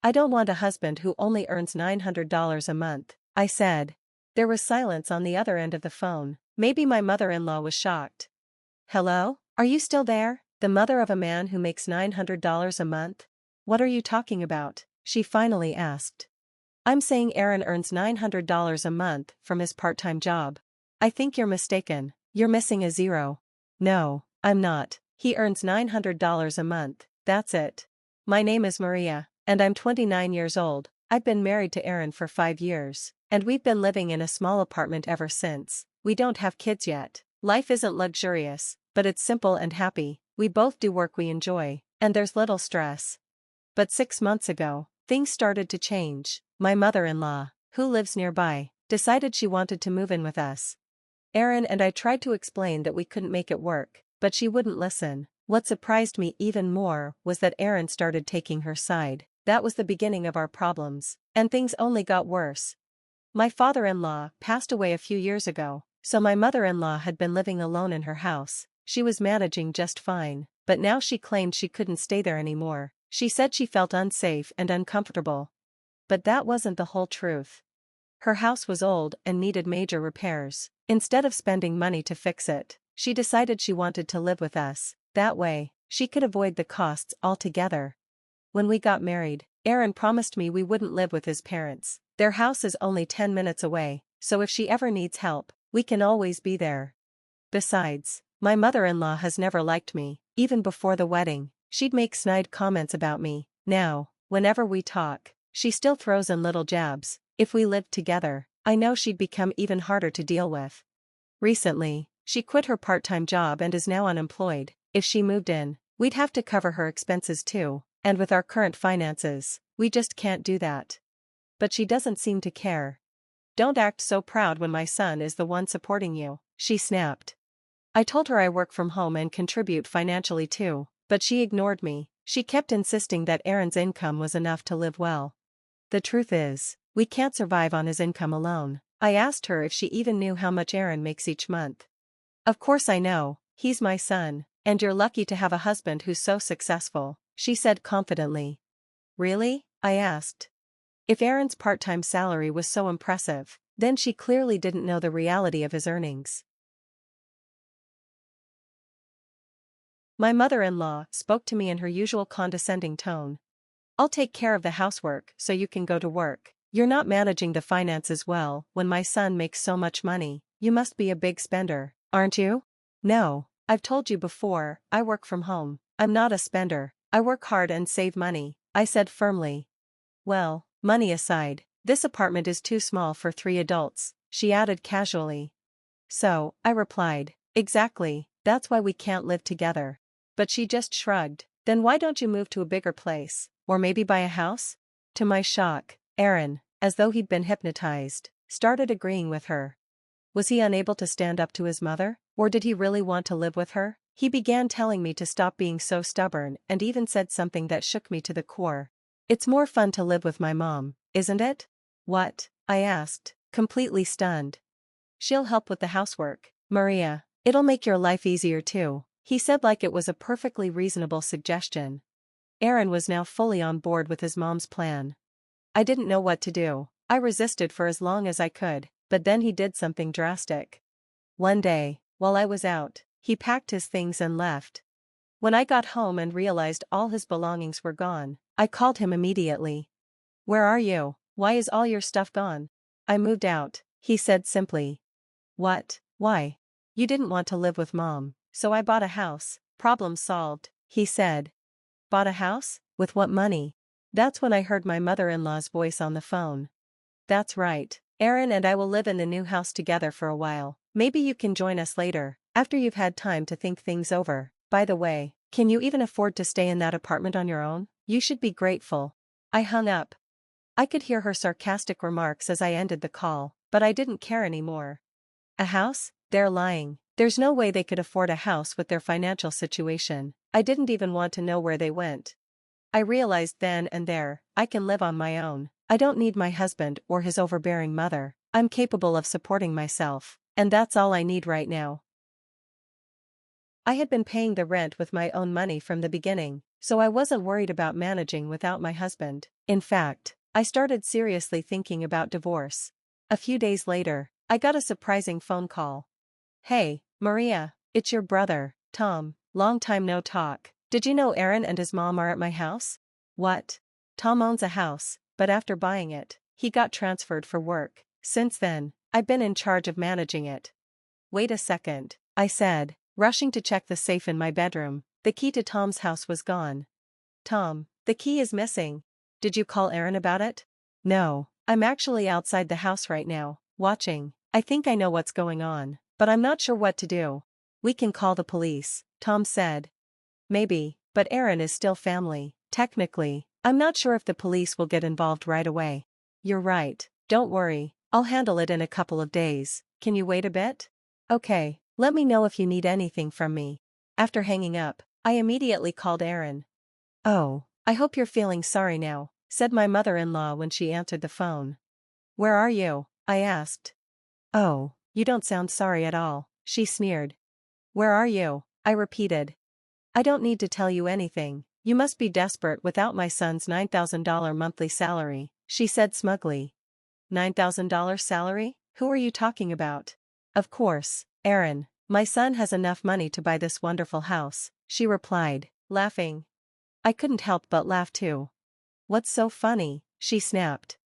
I don't want a husband who only earns $900 a month, I said. There was silence on the other end of the phone. Maybe my mother-in-law was shocked. Hello? Are you still there? The mother of a man who makes $900 a month? What are you talking about? She finally asked. I'm saying Aaron earns $900 a month from his part-time job. I think you're mistaken. You're missing a zero. No, I'm not. He earns $900 a month, that's it. My name is Maria, and I'm 29 years old. I've been married to Aaron for 5 years, and we've been living in a small apartment ever since. We don't have kids yet. Life isn't luxurious, but it's simple and happy. We both do work we enjoy, and there's little stress. But 6 months ago, things started to change. My mother-in-law, who lives nearby, decided she wanted to move in with us. Aaron and I tried to explain that we couldn't make it work, but she wouldn't listen. What surprised me even more was that Aaron started taking her side. That was the beginning of our problems, and things only got worse. My father-in-law passed away a few years ago, so my mother-in-law had been living alone in her house. She was managing just fine, but now she claimed she couldn't stay there anymore. She said she felt unsafe and uncomfortable. But that wasn't the whole truth. Her house was old and needed major repairs. Instead of spending money to fix it, she decided she wanted to live with us. That way, she could avoid the costs altogether. When we got married, Aaron promised me we wouldn't live with his parents. Their house is only 10 minutes away, so if she ever needs help, we can always be there. Besides, my mother-in-law has never liked me. Even before the wedding, she'd make snide comments about me. Now, whenever we talk, she still throws in little jabs. If we lived together, I know she'd become even harder to deal with. Recently, she quit her part-time job and is now unemployed. If she moved in, we'd have to cover her expenses too, and with our current finances, we just can't do that. But she doesn't seem to care. Don't act so proud when my son is the one supporting you, she snapped. I told her I work from home and contribute financially too, but she ignored me. She kept insisting that Aaron's income was enough to live well. The truth is, we can't survive on his income alone. I asked her if she even knew how much Aaron makes each month. Of course I know, he's my son, and you're lucky to have a husband who's so successful, she said confidently. Really? I asked. If Aaron's part-time salary was so impressive, then she clearly didn't know the reality of his earnings. My mother-in-law spoke to me in her usual condescending tone. I'll take care of the housework so you can go to work. You're not managing the finances well when my son makes so much money. You must be a big spender, aren't you? No, I've told you before, I work from home. I'm not a spender. I work hard and save money, I said firmly. Well, money aside, this apartment is too small for 3 adults, she added casually. So, I replied, exactly, that's why we can't live together. But she just shrugged. Then why don't you move to a bigger place, or maybe buy a house? To my shock, Aaron, as though he'd been hypnotized, started agreeing with her. Was he unable to stand up to his mother, or did he really want to live with her? He began telling me to stop being so stubborn and even said something that shook me to the core. It's more fun to live with my mom, isn't it? What? I asked, completely stunned. She'll help with the housework, Maria. It'll make your life easier too, he said like it was a perfectly reasonable suggestion. Aaron was now fully on board with his mom's plan. I didn't know what to do. I resisted for as long as I could, but then he did something drastic. One day, while I was out, he packed his things and left. When I got home and realized all his belongings were gone, I called him immediately. Where are you? Why is all your stuff gone? I moved out, he said simply. What? Why? You didn't want to live with Mom, so I bought a house. Problem solved, he said. Bought a house? With what money? That's when I heard my mother-in-law's voice on the phone. That's right. Aaron and I will live in the new house together for a while. Maybe you can join us later, after you've had time to think things over. By the way, can you even afford to stay in that apartment on your own? You should be grateful. I hung up. I could hear her sarcastic remarks as I ended the call, but I didn't care anymore. A house? They're lying. There's no way they could afford a house with their financial situation. I didn't even want to know where they went. I realized then and there, I can live on my own. I don't need my husband or his overbearing mother. I'm capable of supporting myself, and that's all I need right now. I had been paying the rent with my own money from the beginning, so I wasn't worried about managing without my husband. In fact, I started seriously thinking about divorce. A few days later, I got a surprising phone call. "Hey, Maria, it's your brother, Tom. Long time no talk. Did you know Aaron and his mom are at my house?" "What?" "Tom owns a house, but after buying it, he got transferred for work. Since then, I've been in charge of managing it." "Wait a second," I said, rushing to check the safe in my bedroom. The key to Tom's house was gone. "Tom, the key is missing. Did you call Aaron about it?" "No, I'm actually outside the house right now, watching. I think I know what's going on, but I'm not sure what to do." "We can call the police," Tom said. "Maybe, but Aaron is still family, technically. I'm not sure if the police will get involved right away." "You're right, don't worry, I'll handle it in a couple of days. Can you wait a bit?" "Okay, let me know if you need anything from me." After hanging up, I immediately called Aaron. "Oh, I hope you're feeling sorry now," said my mother-in-law when she answered the phone. "Where are you?" I asked. "Oh, you don't sound sorry at all," she sneered. "Where are you?" I repeated. "I don't need to tell you anything. You must be desperate without my son's $9,000 monthly salary," she said smugly. $9,000 salary? Who are you talking about?" "Of course, Aaron. My son has enough money to buy this wonderful house," she replied, laughing. I couldn't help but laugh too. "What's so funny?" she snapped.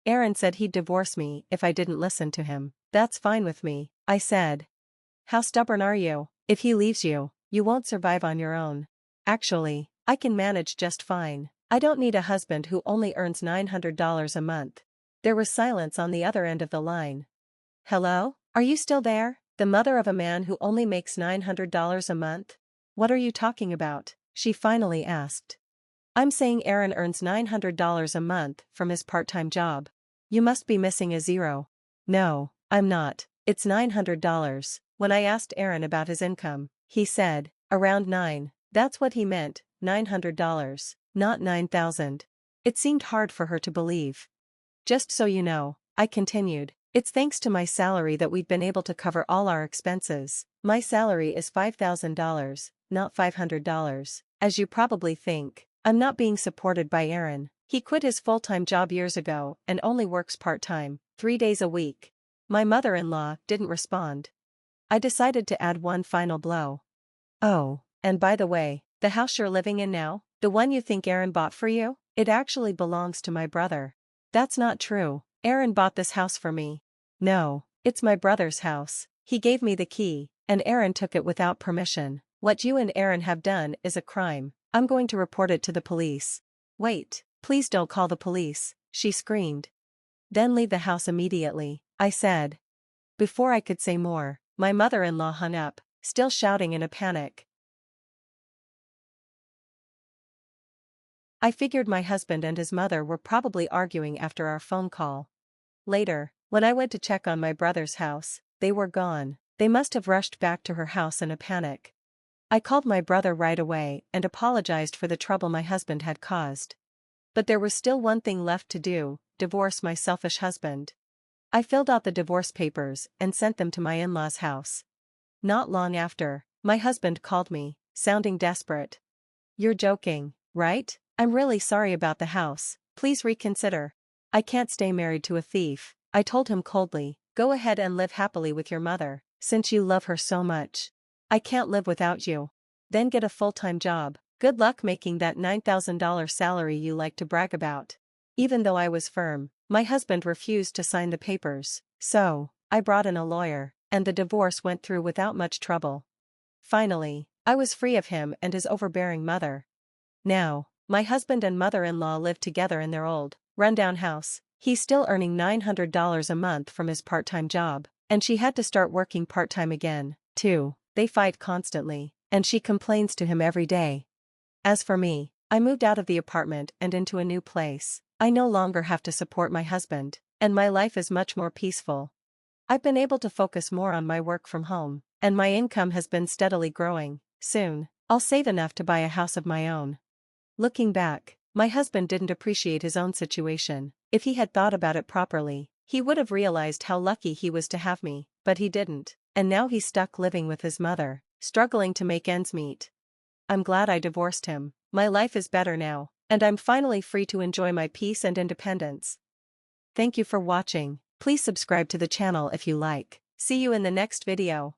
"Aaron said he'd divorce me if I didn't listen to him." "That's fine with me," I said. "How stubborn are you? If he leaves you, you won't survive on your own." "Actually, I can manage just fine. I don't need a husband who only earns $900 a month." There was silence on the other end of the line. "Hello? Are you still there? The mother of a man who only makes $900 a month? What are you talking about?" she finally asked. "I'm saying Aaron earns $900 a month from his part-time job. You must be missing a zero." "No, I'm not. It's $900. When I asked Aaron about his income, he said, around 9. That's what he meant, $900, not 9,000. It seemed hard for her to believe. "Just so you know," I continued, "it's thanks to my salary that we've been able to cover all our expenses. My salary is $5,000, not $500. As you probably think, I'm not being supported by Aaron. He quit his full-time job years ago and only works part-time, 3 days a week." My mother-in-law didn't respond. I decided to add one final blow. "Oh, and by the way, the house you're living in now, the one you think Aaron bought for you, it actually belongs to my brother." "That's not true. Aaron bought this house for me." "No, it's my brother's house. He gave me the key, and Aaron took it without permission. What you and Aaron have done is a crime. I'm going to report it to the police." "Wait, please don't call the police," she screamed. "Then leave the house immediately," I said. Before I could say more, my mother-in-law hung up, still shouting in a panic. I figured my husband and his mother were probably arguing after our phone call. Later, when I went to check on my brother's house, they were gone. They must have rushed back to her house in a panic. I called my brother right away and apologized for the trouble my husband had caused. But there was still one thing left to do: divorce my selfish husband. I filled out the divorce papers and sent them to my in-laws' house. Not long after, my husband called me, sounding desperate. "You're joking, right? I'm really sorry about the house. Please reconsider." "I can't stay married to a thief," I told him coldly. "Go ahead and live happily with your mother, since you love her so much. I can't live without you. Then get a full-time job. Good luck making that $9,000 salary you like to brag about." Even though I was firm, my husband refused to sign the papers, so I brought in a lawyer, and the divorce went through without much trouble. Finally, I was free of him and his overbearing mother. Now, my husband and mother-in-law live together in their old, rundown house. He's still earning $900 a month from his part-time job, and she had to start working part-time again, too. They fight constantly, and she complains to him every day. As for me, I moved out of the apartment and into a new place. I no longer have to support my husband, and my life is much more peaceful. I've been able to focus more on my work from home, and my income has been steadily growing. Soon, I'll save enough to buy a house of my own. Looking back, my husband didn't appreciate his own situation. If he had thought about it properly, he would have realized how lucky he was to have me, but he didn't, and now he's stuck living with his mother. struggling to make ends meet. I'm glad I divorced him. My life is better now, and I'm finally free to enjoy my peace and independence. Thank you for watching. Please subscribe to the channel if you like. See you in the next video.